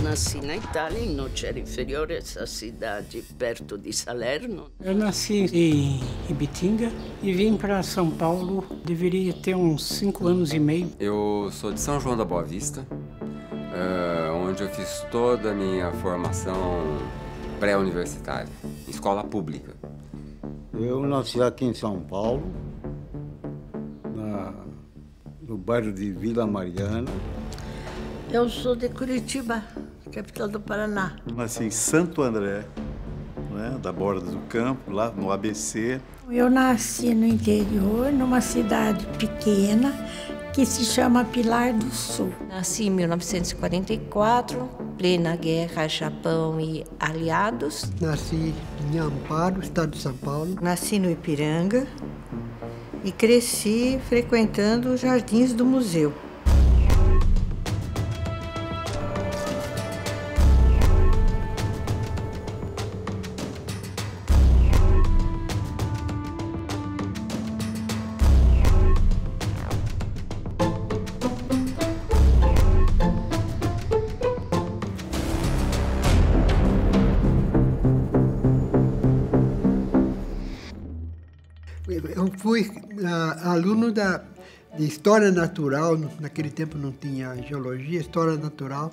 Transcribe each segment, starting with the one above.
nasci na Itália, em Nocera Inferiore, essa cidade perto de Salerno. Eu nasci em Ibitinga e vim para São Paulo, deveria ter uns 5 anos e meio. Eu sou de São João da Boa Vista, onde eu fiz toda a minha formação pré-universitária, escola pública. Eu nasci aqui em São Paulo, no bairro de Vila Mariana. Eu sou de Curitiba, capital do Paraná. Nasci em Santo André, né, da Borda do Campo, lá no ABC. Eu nasci no interior, numa cidade pequena, que se chama Pilar do Sul. Nasci em 1944, plena guerra, Japão e aliados. Nasci em Amparo, estado de São Paulo. Nasci no Ipiranga e cresci frequentando os jardins do museu. Eu fui aluno de História Natural, naquele tempo não tinha Geologia, História Natural,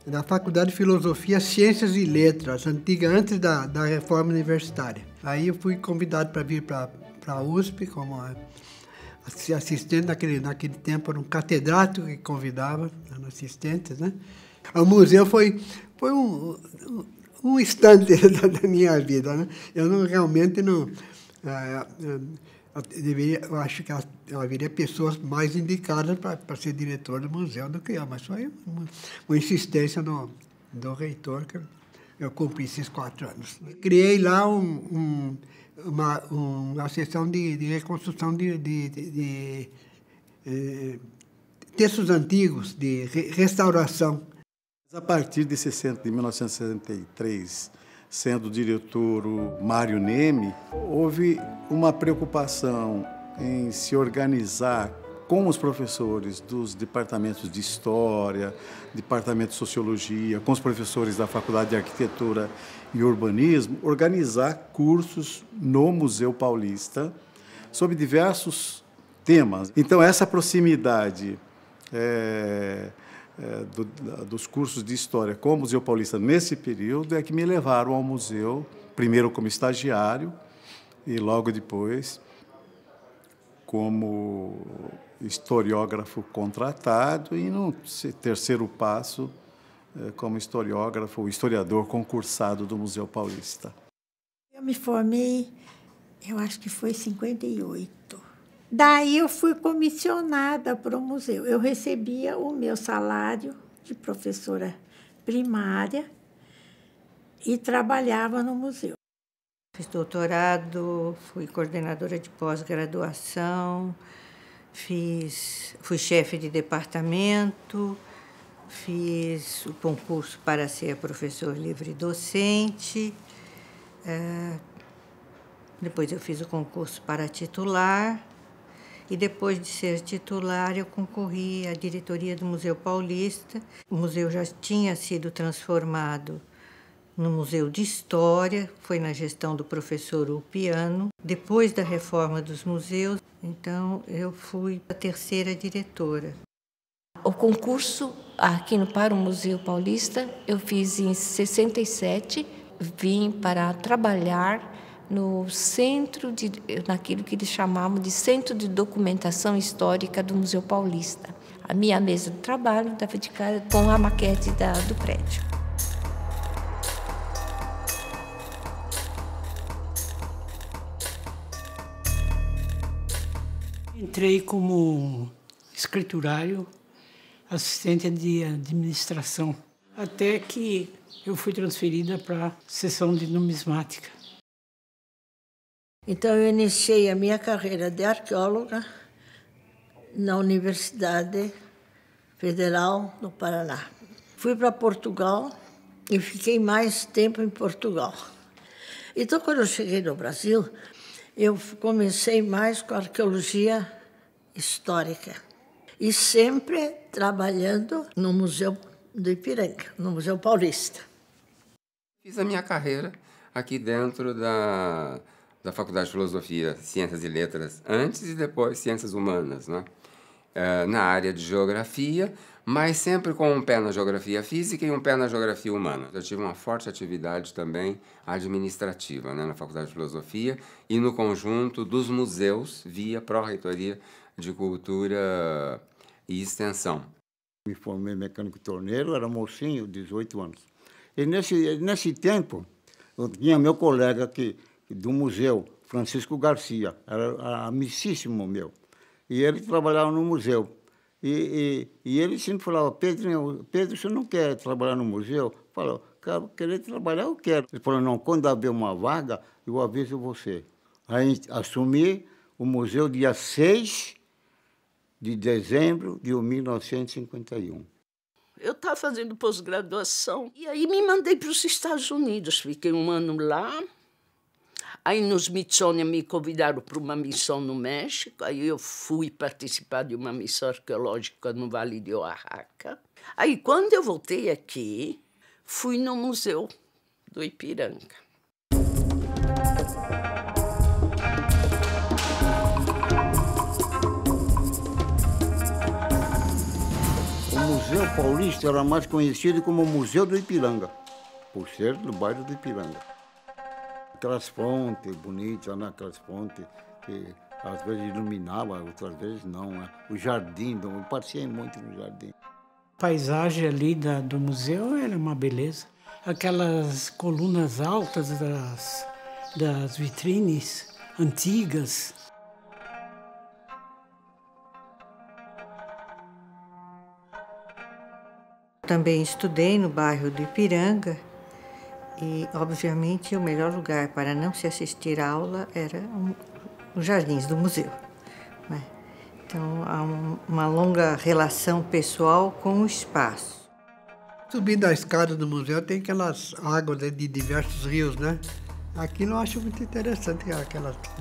da Faculdade de Filosofia, Ciências e Letras, antiga, antes da reforma universitária. Aí eu fui convidado para vir para a USP como assistente, naquele tempo era um catedrático que convidava, eram assistentes, né? O museu foi um instante da minha vida, né? Eu realmente não... Eu acho que haveria pessoas mais indicadas para ser diretor do museu do que eu, mas foi uma insistência do reitor que eu cumpri esses 4 anos. Criei lá uma seção de reconstrução de textos antigos, de restauração. A partir de 1963, sendo diretor o Mário Neme, houve uma preocupação em se organizar com os professores dos departamentos de História, departamento de Sociologia, com os professores da Faculdade de Arquitetura e Urbanismo, organizar cursos no Museu Paulista sobre diversos temas. Então, essa proximidade dos cursos de História com o Museu Paulista nesse período é que me levaram ao museu, primeiro como estagiário e logo depois como historiógrafo contratado e no terceiro passo como historiógrafo, historiador concursado do Museu Paulista. Eu me formei, eu acho que foi em 58. Daí eu fui comissionada para o museu. Eu recebia o meu salário de professora primária e trabalhava no museu. Fiz doutorado, fui coordenadora de pós-graduação, fui chefe de departamento, fiz o concurso para ser professor livre docente, depois eu fiz o concurso para titular. E depois de ser titular, eu concorri à diretoria do Museu Paulista. O museu já tinha sido transformado no Museu de História, foi na gestão do professor Ulpiano. Depois da reforma dos museus, então eu fui a terceira diretora. O concurso aqui para o Museu Paulista eu fiz em 67, vim para trabalhar no centro naquilo que eles chamavam de Centro de Documentação Histórica do Museu Paulista. A minha mesa de trabalho estava dedicada com a maquete do prédio. Entrei como escriturário, assistente de administração, até que eu fui transferida para a seção de numismática. Então, eu iniciei a minha carreira de arqueóloga na Universidade Federal do Paraná. Fui para Portugal e fiquei mais tempo em Portugal. Então, quando eu cheguei no Brasil, eu comecei mais com arqueologia histórica e sempre trabalhando no Museu do Ipiranga, no Museu Paulista. Fiz a minha carreira aqui dentro da Faculdade de Filosofia, Ciências e Letras, antes e depois Ciências Humanas, né? Na área de Geografia, mas sempre com um pé na Geografia Física e um pé na Geografia Humana. Eu tive uma forte atividade também administrativa, né, na Faculdade de Filosofia e no conjunto dos museus via Pró-Reitoria de Cultura e Extensão. Me formei mecânico torneiro, era mocinho, 18 anos. E nesse tempo, eu tinha meu colega aqui do museu, Francisco Garcia, era amicíssimo meu. E ele trabalhava no museu. E ele sempre falava, Pedro, você não quer trabalhar no museu? Falou, cara, querer trabalhar eu quero. Ele falou, não, quando haver uma vaga, eu aviso você. Aí assumi o museu dia 6 de dezembro de 1951. Eu estava fazendo pós-graduação e aí me mandei para os Estados Unidos. Fiquei um ano lá. Aí no Smithsonian me convidaram para uma missão no México. Aí eu fui participar de uma missão arqueológica no Vale de Oaxaca. Aí quando eu voltei aqui, fui no Museu do Ipiranga. O Museu Paulista era mais conhecido como Museu do Ipiranga, por ser do bairro do Ipiranga. Aquelas fontes bonitas, né? Aquelas fontes que às vezes iluminavam, outras vezes não. Né? O jardim, eu passei muito no jardim. A paisagem ali do museu era uma beleza. Aquelas colunas altas das vitrines antigas. Também estudei no bairro do Ipiranga e, obviamente, o melhor lugar para não se assistir à aula era os jardins do museu. Né? Então, há uma longa relação pessoal com o espaço. Subindo a escada do museu tem aquelas águas de diversos rios, né? Aquilo eu acho muito interessante,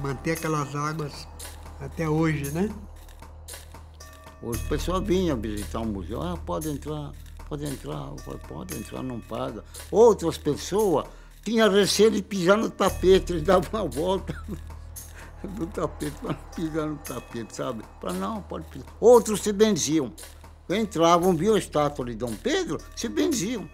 manter aquelas águas até hoje, né? As pessoas vinham visitar o museu, pode entrar, não paga. Outras pessoas tinham receio de pisar no tapete, eles davam uma volta do tapete para não pisar no tapete, sabe? Para não, pode pisar. Outros se benziam. Entravam, viam a estátua de Dom Pedro, se benziam.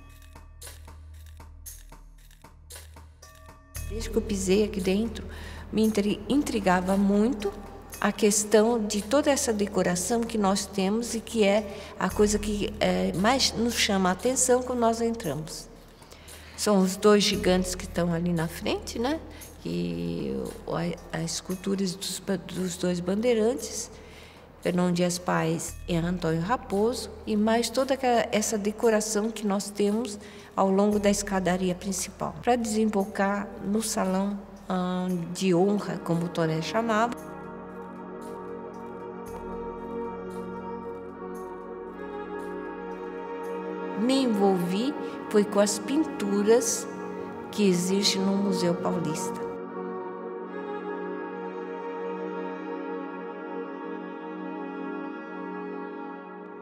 Desde que eu pisei aqui dentro, me intrigava muito a questão de toda essa decoração que nós temos e que é a coisa que mais nos chama a atenção quando nós entramos. São os dois gigantes que estão ali na frente, né? E as esculturas dos dois bandeirantes, Fernão Dias Pais e Antônio Raposo, e mais toda essa decoração que nós temos ao longo da escadaria principal, para desembocar no salão de honra, como o Toné chamava. Me envolvi foi com as pinturas que existem no Museu Paulista.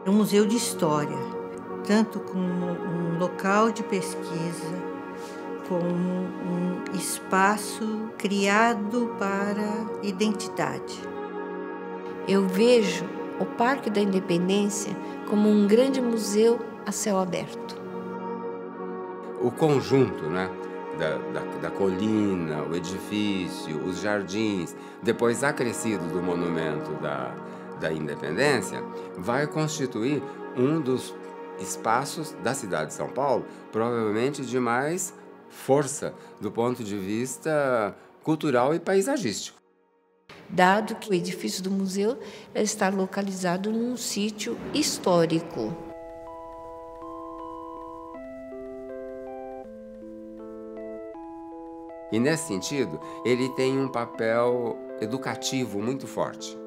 É um museu de história, tanto como um local de pesquisa, como um espaço criado para identidade. Eu vejo o Parque da Independência como um grande museu a céu aberto. O conjunto, né, da colina, o edifício, os jardins, depois acrescido do monumento da Independência, vai constituir um dos espaços da cidade de São Paulo, provavelmente de mais força do ponto de vista cultural e paisagístico. Dado que o edifício do museu está localizado num sítio histórico. E nesse sentido, ele tem um papel educativo muito forte.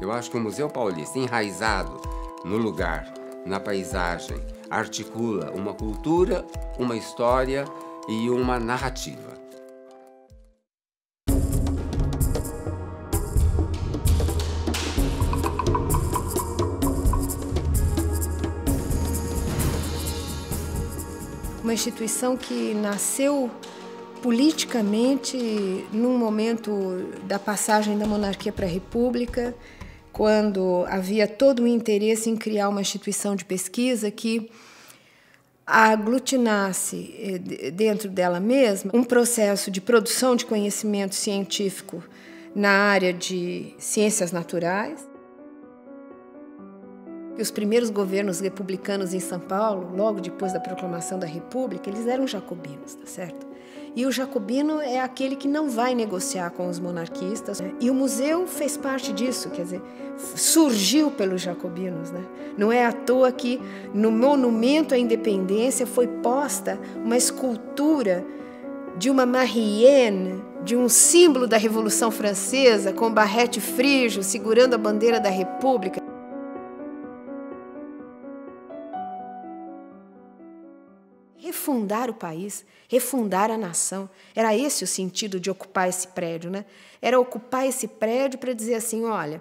Eu acho que o Museu Paulista, enraizado no lugar, na paisagem, articula uma cultura, uma história e uma narrativa. uma instituição que nasceu politicamente num momento da passagem da monarquia para a república, quando havia todo o interesse em criar uma instituição de pesquisa que aglutinasse dentro dela mesma um processo de produção de conhecimento científico na área de ciências naturais. Os primeiros governos republicanos em São Paulo, logo depois da proclamação da República, eles eram jacobinos, tá certo? E o jacobino é aquele que não vai negociar com os monarquistas, né? E o museu fez parte disso, quer dizer, surgiu pelos jacobinos, né? Não é à toa que no Monumento à Independência foi posta uma escultura de uma Marienne, de um símbolo da Revolução Francesa, com barrete frígio, segurando a bandeira da República. Refundar o país, refundar a nação. Era esse o sentido de ocupar esse prédio, né? Era ocupar esse prédio para dizer assim, olha,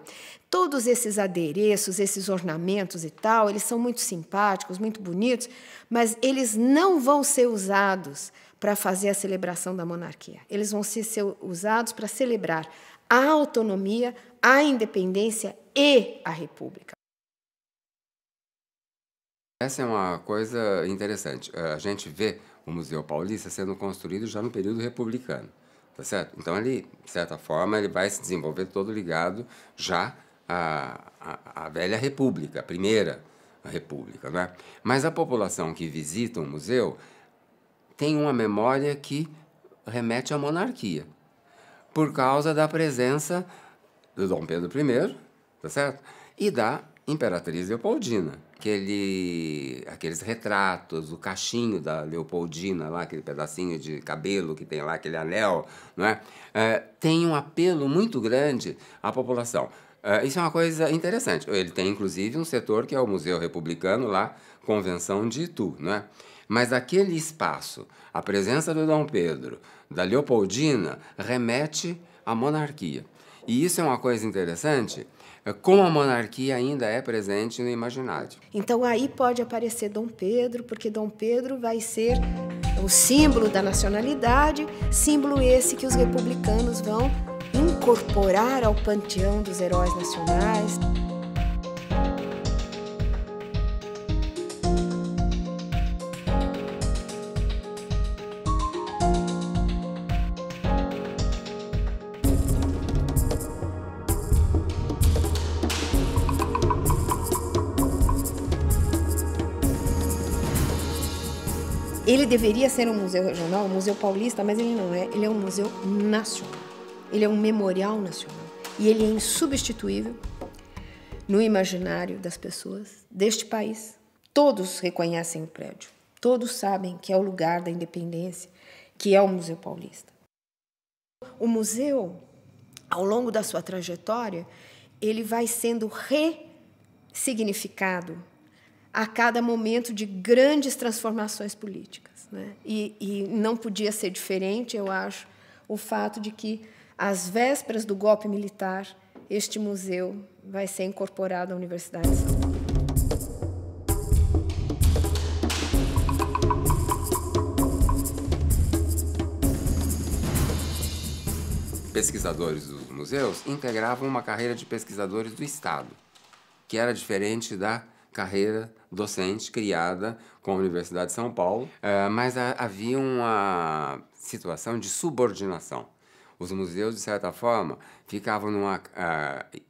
todos esses adereços, esses ornamentos e tal, eles são muito simpáticos, muito bonitos, mas eles não vão ser usados para fazer a celebração da monarquia. Eles vão ser usados para celebrar a autonomia, a independência e a república. Essa é uma coisa interessante. A gente vê o Museu Paulista sendo construído já no período republicano, tá certo? Então, ele, de certa forma, ele vai se desenvolver todo ligado já à velha república, a primeira república, não é? Mas a população que visita o museu tem uma memória que remete à monarquia, por causa da presença do Dom Pedro I, tá certo? E da Imperatriz Leopoldina. Aqueles retratos, o cachinho da Leopoldina, lá, aquele pedacinho de cabelo que tem lá, aquele anel, não é? Tem um apelo muito grande à população. Isso é uma coisa interessante. Ele tem, inclusive, um setor que é o Museu Republicano, lá, Convenção de Itu, não é? Mas aquele espaço, a presença do Dom Pedro, da Leopoldina, remete à monarquia. E isso é uma coisa interessante, como a monarquia ainda é presente no imaginário. Então aí pode aparecer Dom Pedro, porque Dom Pedro vai ser o símbolo da nacionalidade, símbolo esse que os republicanos vão incorporar ao panteão dos heróis nacionais. Ele deveria ser um museu regional, um museu paulista, mas ele não é. Ele é um museu nacional. Ele é um memorial nacional. E ele é insubstituível no imaginário das pessoas deste país. Todos reconhecem o prédio. Todos sabem que é o lugar da independência, que é o Museu Paulista. O museu, ao longo da sua trajetória, ele vai sendo ressignificado a cada momento de grandes transformações políticas, né? E não podia ser diferente, eu acho, o fato de que, às vésperas do golpe militar, este museu vai ser incorporado à Universidade de São Paulo. Pesquisadores dos museus integravam uma carreira de pesquisadores do Estado, que era diferente da carreira docente criada com a Universidade de São Paulo, mas havia uma situação de subordinação. Os museus, de certa forma, ficavam numa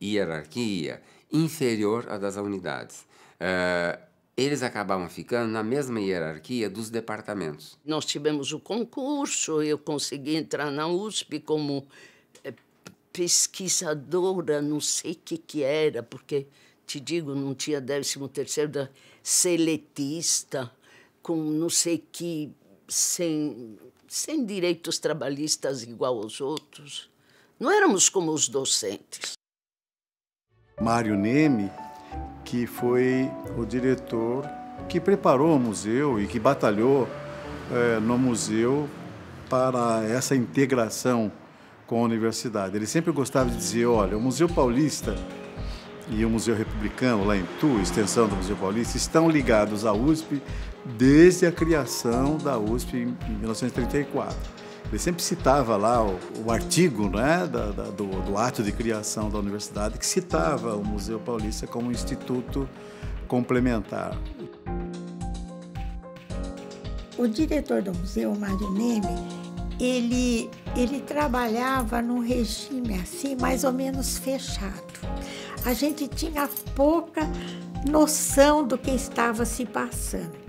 hierarquia inferior à das unidades. Eles acabavam ficando na mesma hierarquia dos departamentos. Nós tivemos o concurso, eu consegui entrar na USP como pesquisadora, não sei o que era, porque, te digo, não tinha 13º seletista, com não sei que, sem direitos trabalhistas igual aos outros. Não éramos como os docentes. Mário Neme, que foi o diretor que preparou o museu e que batalhou no museu para essa integração com a universidade. Ele sempre gostava de dizer, olha, o Museu Paulista e o Museu Republicano, lá em Itu, extensão do Museu Paulista, estão ligados à USP desde a criação da USP em 1934. Ele sempre citava lá o artigo, né, do ato de criação da universidade, que citava o Museu Paulista como um instituto complementar. O diretor do museu, Mário Neme, ele trabalhava num regime assim, mais ou menos fechado. A gente tinha pouca noção do que estava se passando.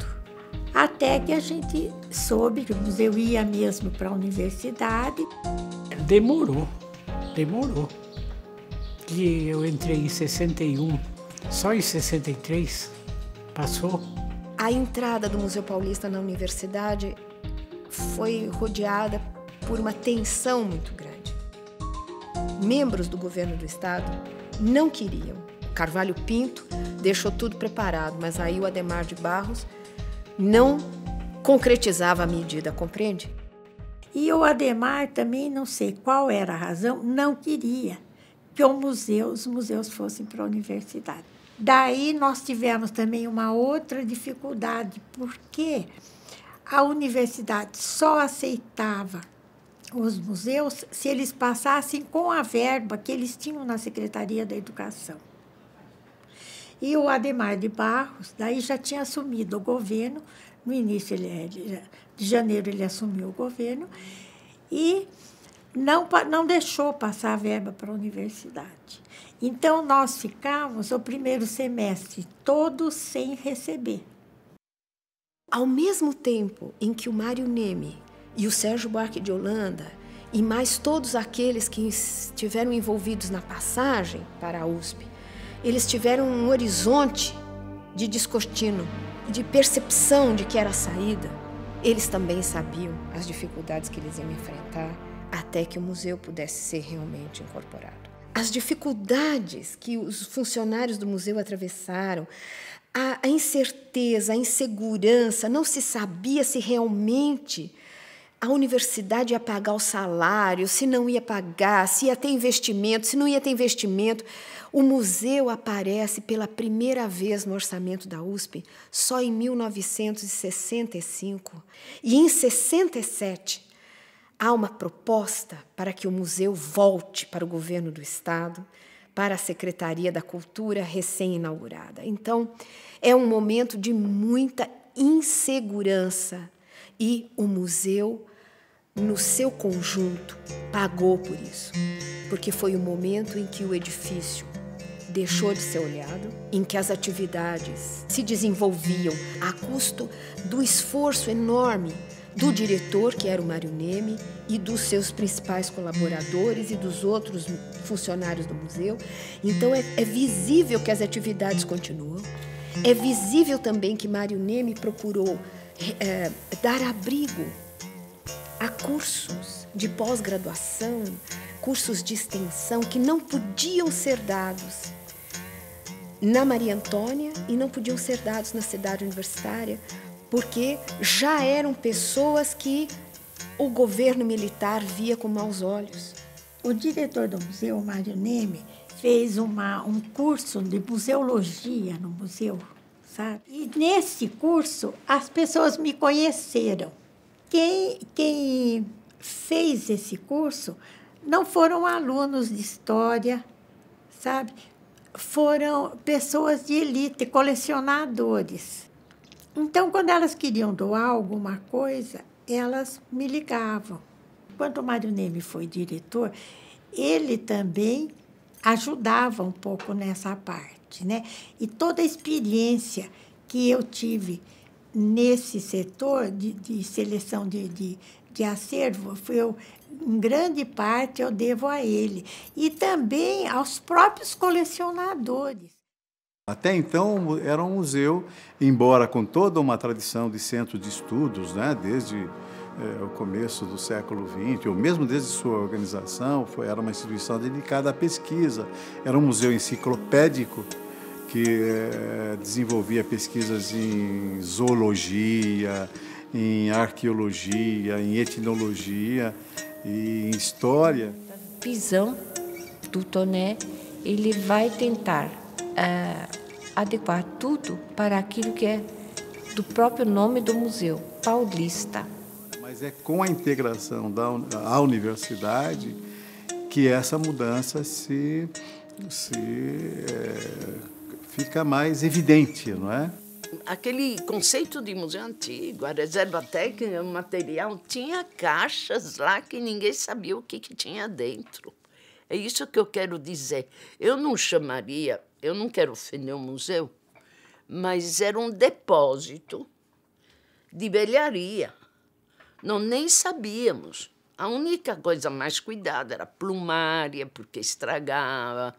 Até que a gente soube que o museu ia mesmo para a universidade. Demorou. Que eu entrei em 61, só em 63 passou. A entrada do Museu Paulista na universidade foi rodeada por uma tensão muito grande. Membros do governo do estado não queriam. Carvalho Pinto deixou tudo preparado, mas aí o Adhemar de Barros não concretizava a medida, compreende? E o Adhemar também, não sei qual era a razão, não queria que os museus fossem para a universidade. Daí nós tivemos também uma outra dificuldade, porque a universidade só aceitava os museus se eles passassem com a verba que eles tinham na Secretaria da Educação. E o Adhemar de Barros, daí já tinha assumido o governo, no início de janeiro ele assumiu o governo, e não deixou passar a verba para a universidade. Então, nós ficamos o primeiro semestre todo sem receber. Ao mesmo tempo em que o Mário Neme e o Sérgio Buarque de Holanda, e mais todos aqueles que estiveram envolvidos na passagem para a USP, eles tiveram um horizonte de descortino, de percepção de que era a saída. Eles também sabiam as dificuldades que eles iam enfrentar até que o museu pudesse ser realmente incorporado. As dificuldades que os funcionários do museu atravessaram, a incerteza, a insegurança, não se sabia se realmente a universidade ia pagar o salário, se não ia pagar, se ia ter investimento, se não ia ter investimento. O museu aparece pela primeira vez no orçamento da USP só em 1965. E em 67 há uma proposta para que o museu volte para o governo do Estado, para a Secretaria da Cultura recém-inaugurada. Então, é um momento de muita insegurança e o museu, no seu conjunto, pagou por isso, porque foi o momento em que o edifício deixou de ser olhado, em que as atividades se desenvolviam a custo do esforço enorme do diretor, que era o Mário Neme, e dos seus principais colaboradores e dos outros funcionários do museu. Então, é visível que as atividades continuam. É visível também que Mário Neme procurou dar abrigo a cursos de pós-graduação, cursos de extensão que não podiam ser dados na Maria Antônia e não podiam ser dados na cidade universitária, porque já eram pessoas que o governo militar via com maus olhos. O diretor do museu, Mário Neme, fez um curso de museologia no museu, sabe? E nesse curso as pessoas me conheceram. Quem fez esse curso não foram alunos de história, sabe? Foram pessoas de elite, colecionadores. Então, quando elas queriam doar alguma coisa, elas me ligavam. Quando o Mário Neme foi diretor, ele também ajudava um pouco nessa parte, né? E toda a experiência que eu tive nesse setor de seleção de acervo, em grande parte eu devo a ele. E também aos próprios colecionadores. Até então, era um museu, embora com toda uma tradição de centro de estudos, né, desde o começo do século XX, ou mesmo desde sua organização, era uma instituição dedicada à pesquisa. Era um museu enciclopédico que desenvolvia pesquisas em zoologia, em arqueologia, em etnologia e em história. Pisão do Toné, ele vai tentar adequar tudo para aquilo que é do próprio nome do museu, Paulista. Mas é com a integração à universidade que essa mudança fica mais evidente, não é? Aquele conceito de museu antigo, a reserva técnica, o material, tinha caixas lá que ninguém sabia o que tinha dentro. É isso que eu quero dizer. Eu não chamaria, eu não quero ofender o museu, mas era um depósito de velharia. Nós nem sabíamos. A única coisa mais cuidada era plumária, porque estragava,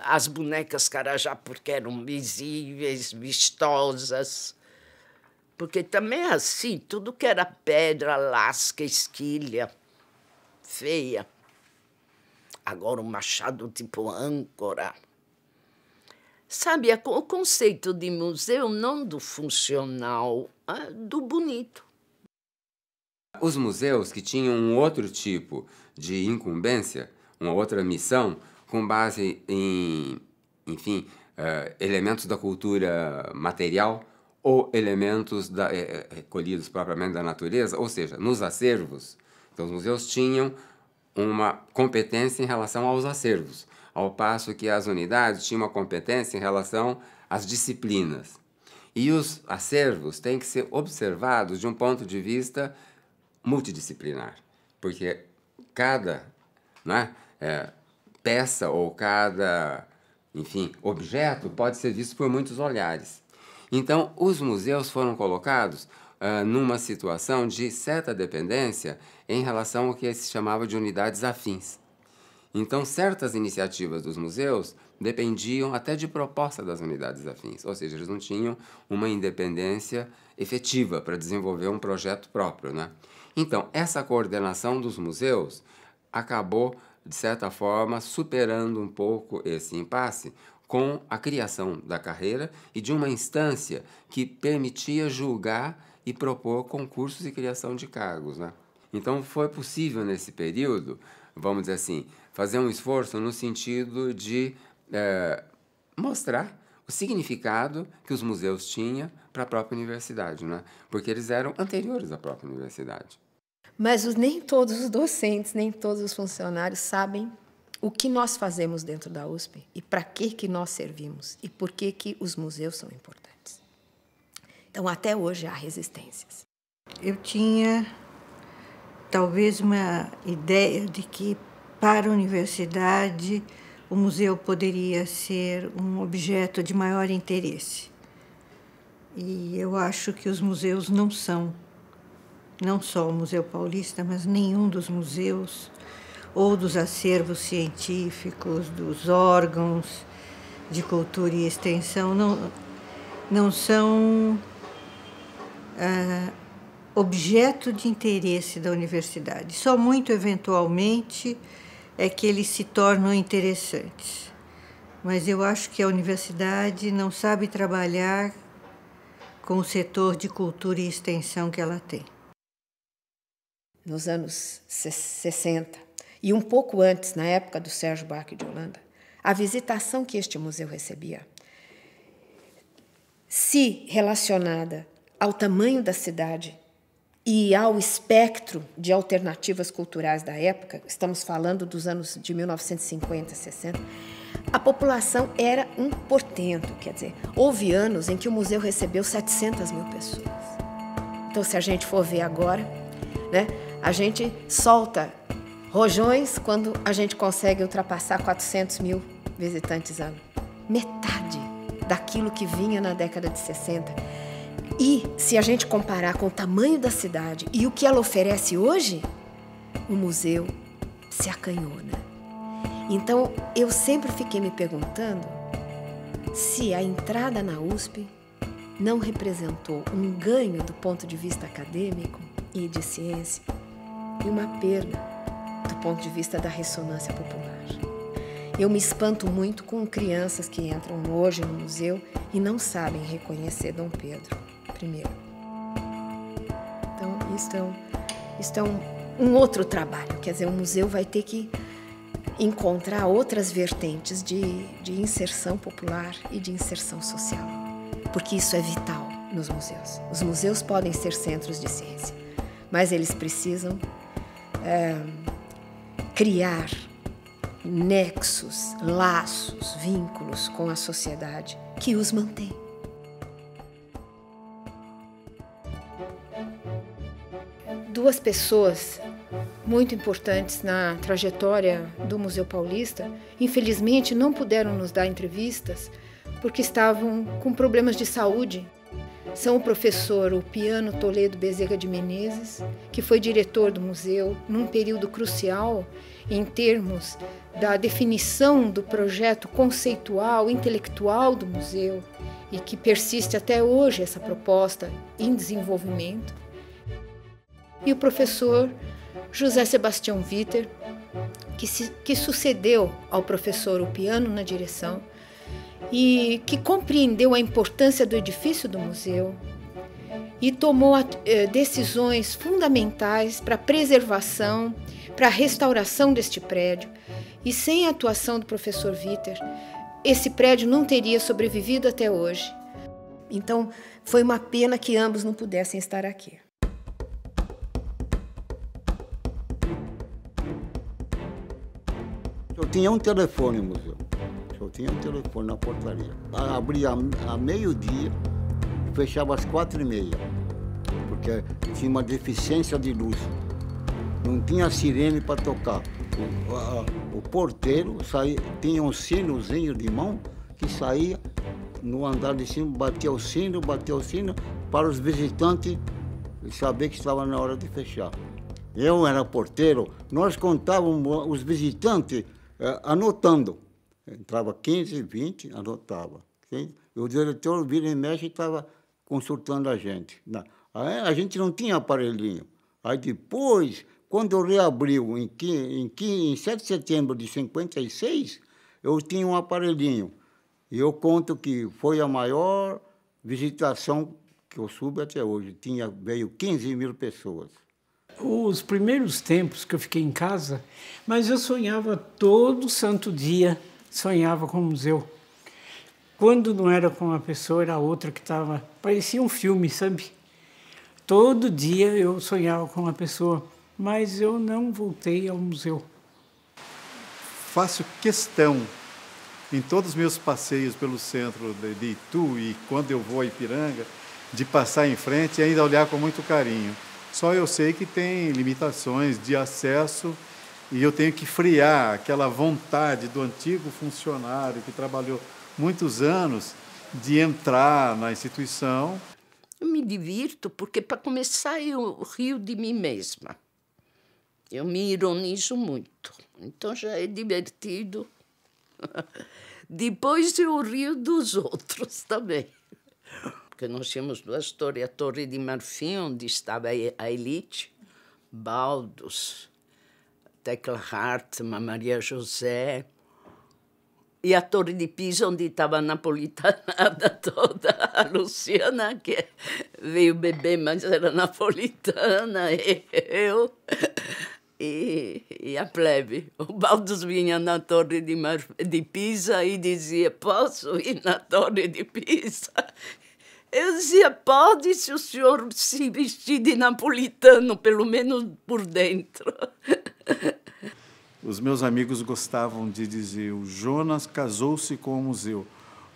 as bonecas carajá, porque eram visíveis, vistosas. Porque também é assim, tudo que era pedra, lasca, esquilha, feia. Agora o machado tipo âncora. Sabe, o conceito de museu não do funcional, do bonito. Os museus que tinham um outro tipo de incumbência, uma outra missão, com base em, enfim, elementos da cultura material ou elementos recolhidos propriamente da natureza, ou seja, nos acervos. Então, os museus tinham uma competência em relação aos acervos, ao passo que as unidades tinham uma competência em relação às disciplinas. E os acervos têm que ser observados de um ponto de vista multidisciplinar, porque cada peça ou cada, enfim, objeto pode ser visto por muitos olhares. Então, os museus foram colocados numa situação de certa dependência em relação ao que se chamava de unidades afins. Então, certas iniciativas dos museus dependiam até de proposta das unidades afins, ou seja, eles não tinham uma independência efetiva para desenvolver um projeto próprio, né? Então, essa coordenação dos museus acabou, de certa forma, superando um pouco esse impasse com a criação da carreira e de uma instância que permitia julgar e propor concursos e criação de cargos, né? Então, foi possível, nesse período, vamos dizer assim, fazer um esforço no sentido de mostrar o significado que os museus tinham para a própria universidade, né? Porque eles eram anteriores à própria universidade. Mas nem todos os docentes, nem todos os funcionários sabem o que nós fazemos dentro da USP e para que nós servimos e por que os museus são importantes. Então, até hoje, há resistências. Eu tinha, talvez, uma ideia de que, para a universidade, o museu poderia ser um objeto de maior interesse. E eu acho que os museus não são. Não só o Museu Paulista, mas nenhum dos museus ou dos acervos científicos, dos órgãos de cultura e extensão, não são objeto de interesse da universidade. Só muito eventualmente é que eles se tornam interessantes. Mas eu acho que a universidade não sabe trabalhar com o setor de cultura e extensão que ela tem. Nos anos 60, e um pouco antes, na época do Sérgio Buarque de Holanda, a visitação que este museu recebia, se relacionada ao tamanho da cidade e ao espectro de alternativas culturais da época, estamos falando dos anos de 1950, 60, a população era um portento, quer dizer, houve anos em que o museu recebeu 700 mil pessoas. Então, se a gente for ver agora, né, a gente solta rojões quando a gente consegue ultrapassar 400 mil visitantes ano. Metade daquilo que vinha na década de 60. E, se a gente comparar com o tamanho da cidade e o que ela oferece hoje, o museu se acanhou, né? Então, eu sempre fiquei me perguntando se a entrada na USP não representou um ganho do ponto de vista acadêmico e de ciência e uma perda do ponto de vista da ressonância popular. Eu me espanto muito com crianças que entram hoje no museu e não sabem reconhecer Dom Pedro I. Então, isso é um outro trabalho. Quer dizer, o museu vai ter que encontrar outras vertentes de inserção popular e de inserção social, porque isso é vital nos museus. Os museus podem ser centros de ciência, mas eles precisam criar nexos, laços, vínculos com a sociedade que os mantém. Duas pessoas muito importantes na trajetória do Museu Paulista, infelizmente não puderam nos dar entrevistas porque estavam com problemas de saúde. São o professor Ulpiano Toledo Bezerra de Menezes, que foi diretor do museu num período crucial em termos da definição do projeto conceitual, intelectual do museu, e que persiste até hoje essa proposta em desenvolvimento. E o professor José Sebastião Witter, que sucedeu ao professor Ulpiano na direção e que compreendeu a importância do edifício do museu e tomou decisões fundamentais para a preservação, para a restauração deste prédio. E sem a atuação do professor Witter, esse prédio não teria sobrevivido até hoje. Então, foi uma pena que ambos não pudessem estar aqui. Só tinha um telefone no museu. Só tinha um telefone na portaria. Abria a meio-dia e fechava às 4h30, porque tinha uma deficiência de luz. Não tinha sirene para tocar. O porteiro tinha um sinozinho de mão que saía no andar de cima, batia o sino para os visitantes saber que estava na hora de fechar. Eu era porteiro, nós contávamos os visitantes anotando. Entrava 15, 20, anotava. E o diretor vira e mexe e estava consultando a gente. A gente não tinha aparelhinho. Aí depois, quando eu reabriu em 7 de setembro de 56, eu tinha um aparelhinho. E eu conto que foi a maior visitação que eu soube até hoje. Veio 15 mil pessoas. Os primeiros tempos que eu fiquei em casa, mas eu sonhava todo santo dia, sonhava com o museu. Quando não era com uma pessoa, era outra que estava... Parecia um filme, sabe? Todo dia eu sonhava com uma pessoa, mas eu não voltei ao museu. Faço questão, em todos os meus passeios pelo centro de Itu e quando eu vou a Ipiranga, de passar em frente e ainda olhar com muito carinho. Só eu sei que tem limitações de acesso e eu tenho que friar aquela vontade do antigo funcionário que trabalhou muitos anos de entrar na instituição. Eu me divirto porque, para começar, eu rio de mim mesma. Eu me ironizo muito, então já é divertido. Depois eu rio dos outros também. Porque nós tínhamos duas torres, a Torre de Marfim, onde estava a elite, Baldos, Tecla Hartmann, Maria José, e a Torre de Pisa, onde estava a napolitanada toda, a Luciana, que veio beber, mas era napolitana, e eu, e a plebe. O Baldos vinha na Torre de Pisa e dizia, posso ir na Torre de Pisa? Eu dizia, pode, se o senhor se vestir de napolitano, pelo menos por dentro. Os meus amigos gostavam de dizer, o Jonas casou-se com o museu,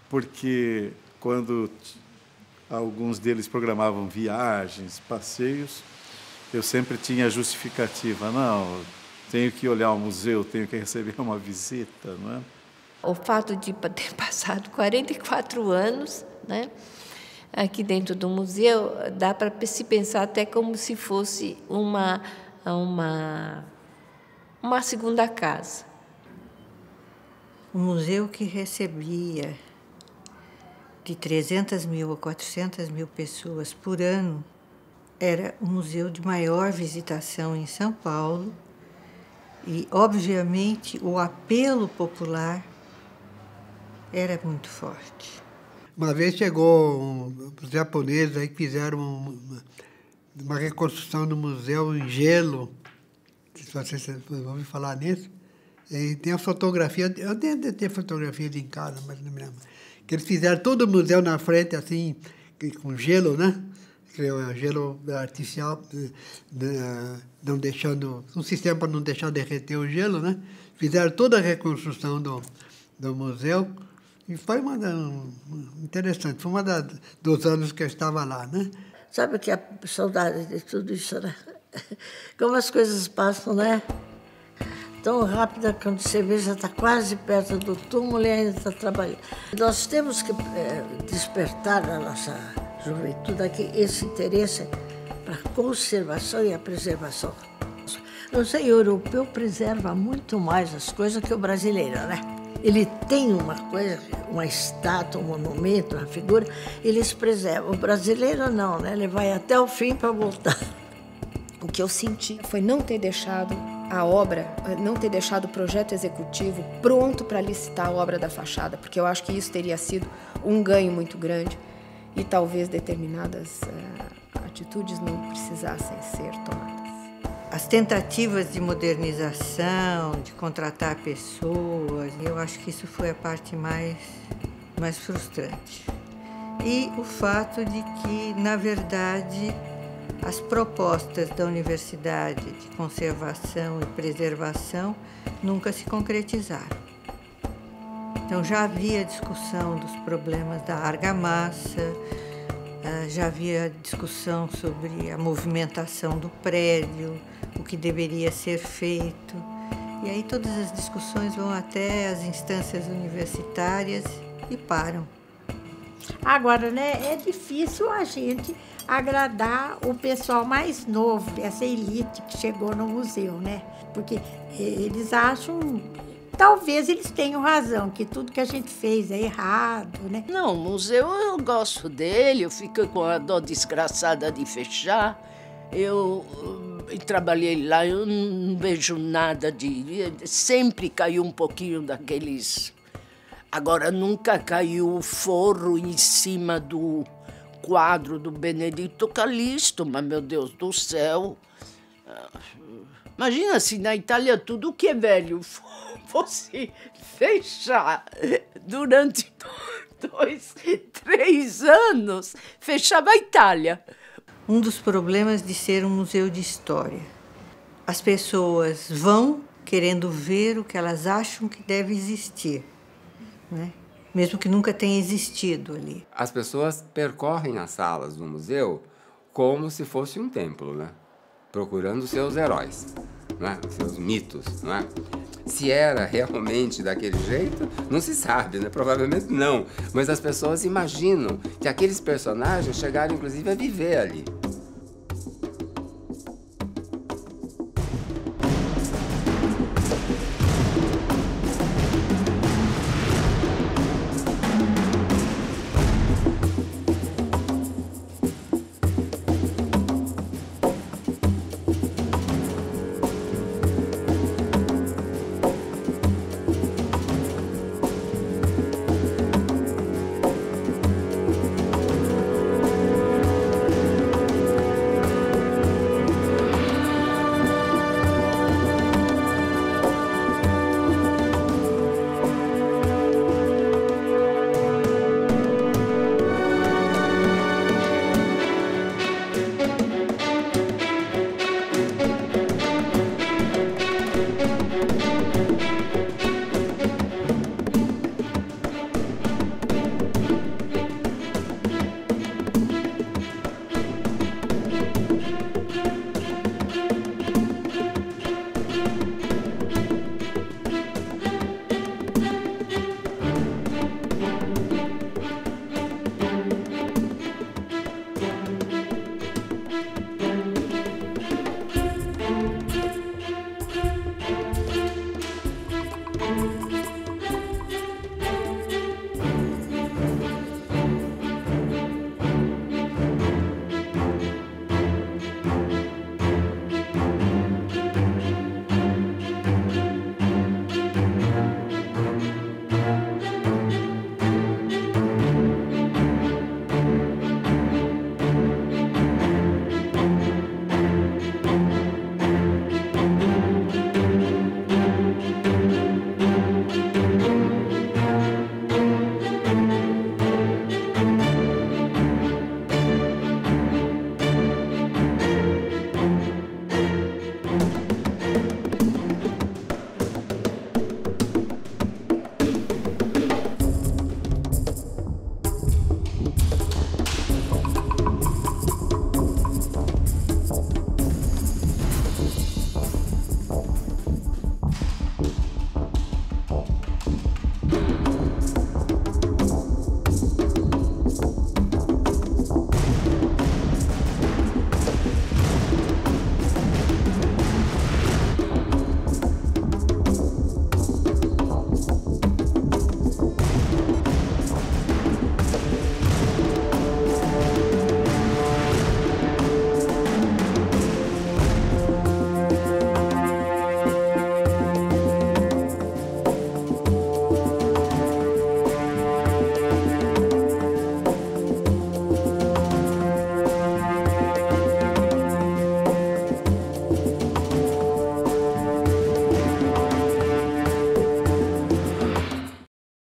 porque quando alguns deles programavam viagens, passeios, eu sempre tinha a justificativa, não, tenho que olhar o museu, tenho que receber uma visita, não é? O fato de ter passado 44 anos, né, aqui dentro do museu, dá para se pensar até como se fosse uma segunda casa. Um museu que recebia de 300 mil a 400 mil pessoas por ano era o museu de maior visitação em São Paulo e, obviamente, o apelo popular era muito forte. Uma vez chegou os japoneses aí que fizeram uma reconstrução do museu em gelo. Vocês vão ouvir falar nisso? E tem a fotografia, eu devo ter fotografia em casa, mas não me lembro. Que eles fizeram todo o museu na frente, assim, com gelo, né? Gelo artificial, não deixando, um sistema para não deixar derreter o gelo, né? Fizeram toda a reconstrução do museu e foi interessante, foi dos anos que eu estava lá, né? Sabe que a saudade de tudo isso, né? Como as coisas passam, né? Tão rápida, quando você vê, já está quase perto do túmulo e ainda está trabalhando. Nós temos que despertar na nossa juventude aqui esse interesse para a conservação e a preservação. Não sei, o europeu preserva muito mais as coisas que o brasileiro, né? Ele tem uma coisa, uma estátua, um monumento, uma figura, eles preservam. O brasileiro não, né? Ele vai até o fim para voltar. O que eu senti foi não ter deixado a obra, não ter deixado o projeto executivo pronto para licitar a obra da fachada, porque eu acho que isso teria sido um ganho muito grande e talvez determinadas atitudes não precisassem ser tomadas. As tentativas de modernização, de contratar pessoas, eu acho que isso foi a parte mais frustrante. E o fato de que, na verdade, as propostas da universidade de conservação e preservação nunca se concretizaram. Então já havia discussão dos problemas da argamassa, já havia discussão sobre a movimentação do prédio, o que deveria ser feito. E aí todas as discussões vão até as instâncias universitárias e param. Agora, né, é difícil a gente agradar o pessoal mais novo, essa elite que chegou no museu, né? Porque eles acham, talvez eles tenham razão, que tudo que a gente fez é errado, né? Não, o museu eu gosto dele, eu fico com a dor desgraçada de fechar. Eu trabalhei lá, eu não vejo nada de... Sempre caiu um pouquinho daqueles... Agora, nunca caiu o forro em cima do quadro do Benedito Calixto, mas, meu Deus do céu... Imagina se na Itália tudo que é velho fosse fechar durante 2, 3 anos, fechava a Itália. Um dos problemas de ser um museu de história. As pessoas vão querendo ver o que elas acham que deve existir, né? Mesmo que nunca tenha existido ali. As pessoas percorrem as salas do museu como se fosse um templo, né? Procurando seus heróis, né? Seus mitos, né? Se era realmente daquele jeito, não se sabe, né? Provavelmente não. Mas as pessoas imaginam que aqueles personagens chegaram, inclusive, a viver ali.